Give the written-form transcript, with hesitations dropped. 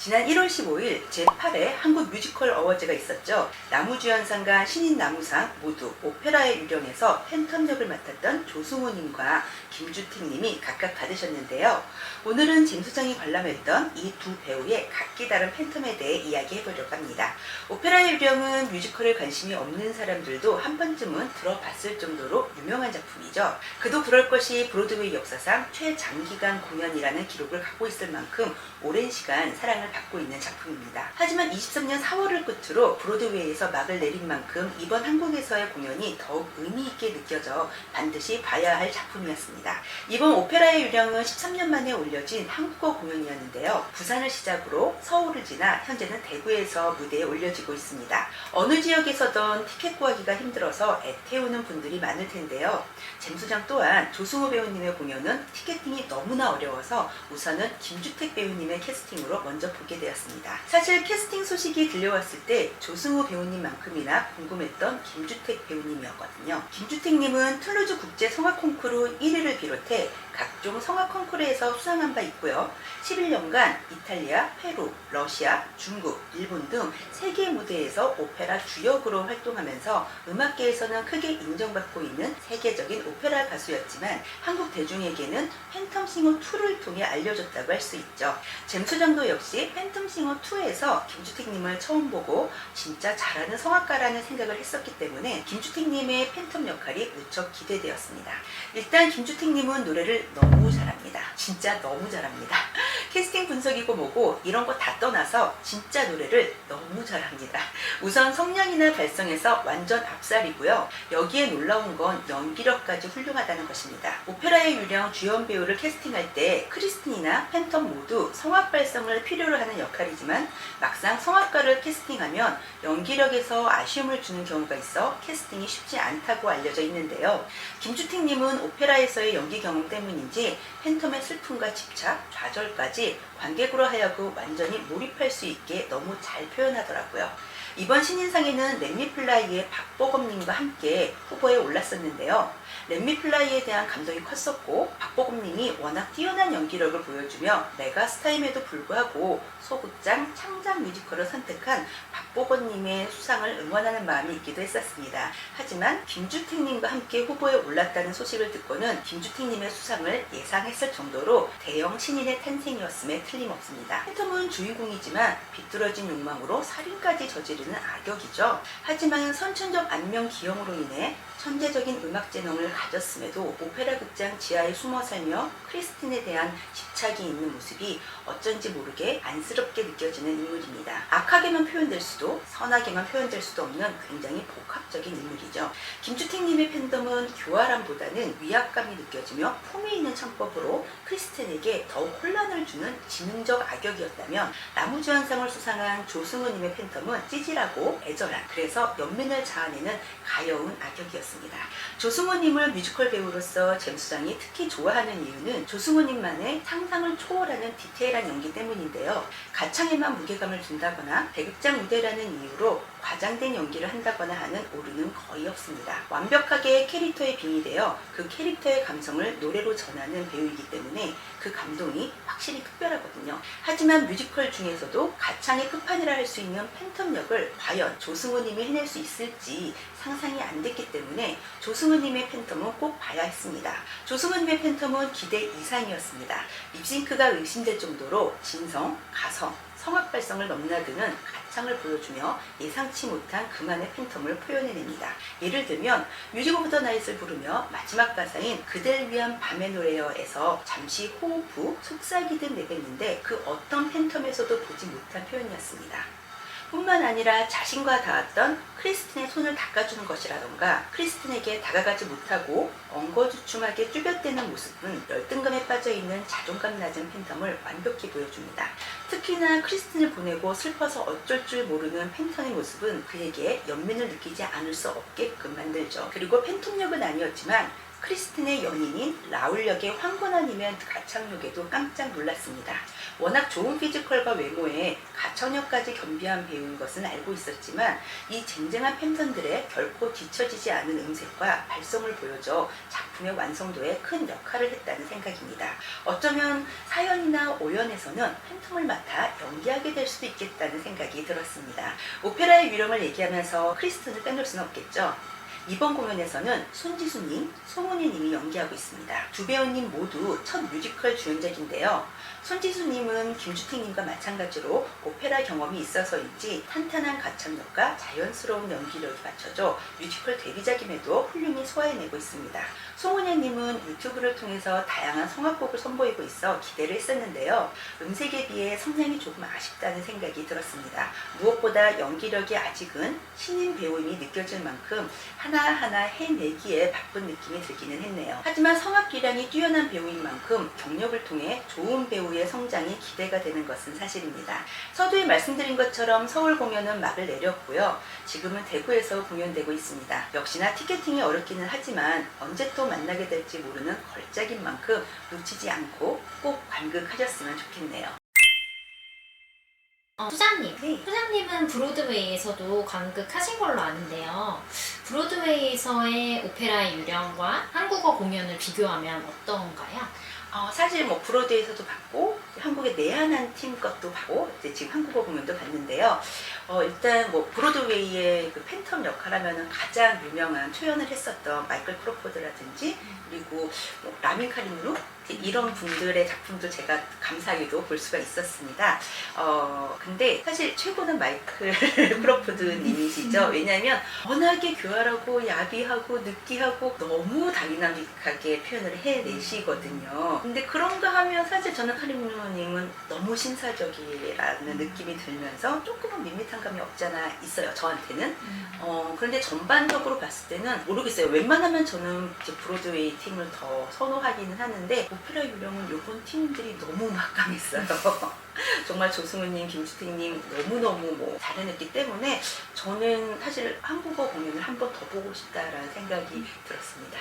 지난 1월 15일 제8회 한국 뮤지컬 어워즈가 있었죠. 나무주연상과 신인나무상 모두 오페라의 유령에서 팬텀 역을 맡았던 조승우님과 김주택님이 각각 받으셨는데요. 오늘은 잼수장이 관람했던 이 두 배우의 각기 다른 팬텀에 대해 이야기해보려고 합니다. 오페라의 유령은 뮤지컬에 관심이 없는 사람들도 한 번쯤은 들어봤을 정도로 유명한 작품이죠. 그도 그럴 것이 브로드웨이 역사상 최장기간 공연이라는 기록을 갖고 있을 만큼 오랜 시간 사랑을 받고 있는 작품입니다. 하지만 23년 4월을 끝으로 브로드웨이에서 막을 내린 만큼 이번 한국에서의 공연이 더욱 의미 있게 느껴져 반드시 봐야 할 작품이었습니다. 이번 오페라의 유령은 13년 만에 올려진 한국어 공연이었는데요. 부산을 시작으로 서울을 지나 현재는 대구에서 무대에 올려지고 있습니다. 어느 지역에서든 티켓 구하기가 힘들어서 애태우는 분들이 많을 텐데요. 잼수장 또한 조승우 배우님의 공연은 티켓팅이 너무나 어려워서 우선은 김주택 배우님의 캐스팅으로 먼저 보게 되었습니다. 사실 캐스팅 소식이 들려왔을 때 조승우 배우님만큼이나 궁금했던 김주택 배우님이었거든요. 김주택님은 툴루즈 국제 성악 콩쿠르 1위를 비롯해 각종 성악 콩쿠르에서 수상한 바 있고요. 11년간 이탈리아, 페루, 러시아, 중국, 일본 등 세계 무대에서 오페라 주역으로 활동하면서 음악계에서는 크게 인정받고 있는 세계적인 오페라 가수였지만 한국 대중에게는 팬텀싱어 2를 통해 알려졌다고 할 수 있죠. 잼수장도 역시 팬텀싱어 2에서 김주택님을 처음 보고 진짜 잘하는 성악가라는 생각을 했었기 때문에 김주택님의 팬텀 역할이 무척 기대되었습니다. 일단 김주택님은 노래를 너무 잘합니다. 진짜 너무 잘합니다. 캐스팅 분석이고 뭐고 이런 거 다 떠나서 진짜 노래를 너무 잘합니다. 우선 성량이나 발성에서 완전 압살이고요. 여기에 놀라운 건 연기력까지 훌륭하다는 것입니다. 오페라의 유령 주연 배우를 캐스팅할 때 크리스틴이나 팬텀 모두 성악 발성을 필요로 하는 역할이지만 막상 성악가를 캐스팅하면 연기력에서 아쉬움을 주는 경우가 있어 캐스팅이 쉽지 않다고 알려져 있는데요. 김주택님은 오페라에서의 연기 경험 때문인지 팬텀의 슬픔과 집착, 좌절까지 관객으로 하여금 완전히 몰입할 수 있게 너무 잘 표현하더라고요. 이번 신인상에는 렛미플라이의 박보검님과 함께 후보에 올랐었는데요. 렛미플라이에 대한 감동이 컸었고 박보검님이 워낙 뛰어난 연기력을 보여주며 메가스타임에도 불구하고 소극장 창작 뮤지컬을 선택한 박보검님의 수상을 응원하는 마음이 있기도 했었습니다. 하지만 김주택님과 함께 후보에 올랐다는 소식을 듣고는 김주택님의 수상을 예상했을 정도로 대형 신인의 탄생이었음에 틀림없습니다. 팬텀은 주인공이지만 비뚤어진 욕망으로 살인까지 저지르는 악역이죠. 하지만 선천적 안면 기형으로 인해 천재적인 음악 재능을 가졌음에도 오페라 극장 지하에 숨어 살며 크리스틴에 대한 집착이 있는 모습이 어쩐지 모르게 안쓰럽게 느껴지는 인물입니다. 악하게만 표현될 수도 선하게만 표현될 수도 없는 굉장히 복합적인 인물이죠. 김주택님의 팬덤은 교활함보다는 위압감이 느껴지며 품위 있는 창법으로 크리스틴에게 더욱 혼란을 주는 지능적 악역이었다면 나무주연상을 수상한 조승우님의 팬덤은 찌질하고 애절한, 그래서 연민을 자아내는 가여운 악역이었습니다. 조승우님을 뮤지컬 배우로서 잼수장이 특히 좋아하는 이유는 조승우님만의 상상을 초월하는 디테일한 연기 때문인데요. 가창에만 무게감을 둔다거나 대극장 무대라는 이유로 과장된 연기를 한다거나 하는 오류는 거의 없습니다. 완벽하게 캐릭터에 빙의되어 그 캐릭터의 감성을 노래로 전하는 배우이기 때문에 그 감동이 확실히 특별하거든요. 하지만 뮤지컬 중에서도 가창의 끝판이라 할 수 있는 팬텀 역을 과연 조승우님이 해낼 수 있을지 상상이 안 됐기 때문에 조승우님의 팬텀은 꼭 봐야 했습니다. 조승우님의 팬텀은 기대 이상이었습니다. 립싱크가 의심될 정도로 진성, 가성, 성악 발성을 넘나드는 가창을 보여주며 예상치 못한 그만의 팬텀을 표현해냅니다. 예를 들면 뮤직 오브 더 나잇을 부르며 마지막 가사인 그댈 위한 밤의 노래여에서 잠시 호흡 후 속삭이듯 내뱉는데 그 어떤 팬텀에서도 보지 못한 표현이었습니다. 뿐만 아니라 자신과 닿았던 크리스틴의 손을 닦아주는 것이라던가 크리스틴에게 다가가지 못하고 엉거주춤하게 쭈뼛대는 모습은 열등감에 빠져있는 자존감 낮은 팬텀을 완벽히 보여줍니다. 특히나 크리스틴을 보내고 슬퍼서 어쩔 줄 모르는 팬텀의 모습은 그에게 연민을 느끼지 않을 수 없게끔 만들죠. 그리고 팬텀 역은 아니었지만 크리스틴의 연인인 라울 역의 황건아님의 가창력에도 깜짝 놀랐습니다. 워낙 좋은 피지컬과 외모에 가창력까지 겸비한 배우인 것은 알고 있었지만 이 쟁쟁한 팬덤들의 결코 뒤처지지 않은 음색과 발성을 보여줘 작품의 완성도에 큰 역할을 했다는 생각입니다. 어쩌면 4연이나 5연에서는 팬텀을 맡아 연기하게 될 수도 있겠다는 생각이 들었습니다. 오페라의 유령을 얘기하면서 크리스틴을 빼놓을 수는 없겠죠. 이번 공연에서는 손지수님, 송은희님이 연기하고 있습니다. 두 배우님 모두 첫 뮤지컬 주연작인데요. 손지수님은 김주택님과 마찬가지로 오페라 경험이 있어서인지 탄탄한 가창력과 자연스러운 연기력이 받쳐져 뮤지컬 데뷔작임에도 훌륭히 소화해내고 있습니다. 송은혜님은 유튜브를 통해서 다양한 성악곡을 선보이고 있어 기대를 했었는데요. 음색에 비해 성량이 조금 아쉽다는 생각이 들었습니다. 무엇보다 연기력이 아직은 신인 배우임이 느껴질 만큼 하나하나 해내기에 바쁜 느낌이 들기는 했네요. 하지만 성악 기량이 뛰어난 배우인 만큼 경력을 통해 좋은 배우의 성장이 기대가 되는 것은 사실입니다. 서두에 말씀드린 것처럼 서울 공연은 막을 내렸고요. 지금은 대구에서 공연되고 있습니다. 역시나 티켓팅이 어렵기는 하지만 언제 또 만나게 될지 모르는 걸작인 만큼 놓치지 않고 꼭 관극하셨으면 좋겠네요. 수장님, 네. 수장님은 브로드웨이에서도 관극하신 걸로 아는데요. 브로드웨이에서의 오페라의 유령과 한국어 공연을 비교하면 어떤가요? 사실 뭐 브로드웨이에서도 봤고 한국의 내한한 팀 것도 봤고 이제 지금 한국어 공연도 봤는데요. 일단 뭐 브로드웨이의 그 팬텀 역할하면은 가장 유명한 초연을 했었던 마이클 크로포드라든지 그리고 뭐 라민 카림루 이런 분들의 작품도 제가 감사하게도 볼 수가 있었습니다. 근데 사실 최고는 마이클 크로포드님이시죠. 왜냐하면 워낙에 교활하고 야비하고 느끼하고 너무 다이나믹하게 표현을 해내시거든요. 근데 그런가 하면 사실 저는 카림루님은 너무 신사적이라는 느낌이 들면서 조금은 밋밋한 감이 없지 않아 있어요. 저한테는. 그런데 전반적으로 봤을 때는 모르겠어요. 웬만하면 저는 이제 브로드웨이 팀을 더 선호하기는 하는데 오페라 유령은 이번 팀들이 너무 막강했어요. 정말 조승우님, 김주택님 너무너무 뭐 잘해냈기 때문에 저는 사실 한국어 공연을 한 번 더 보고 싶다라는 생각이 들었습니다.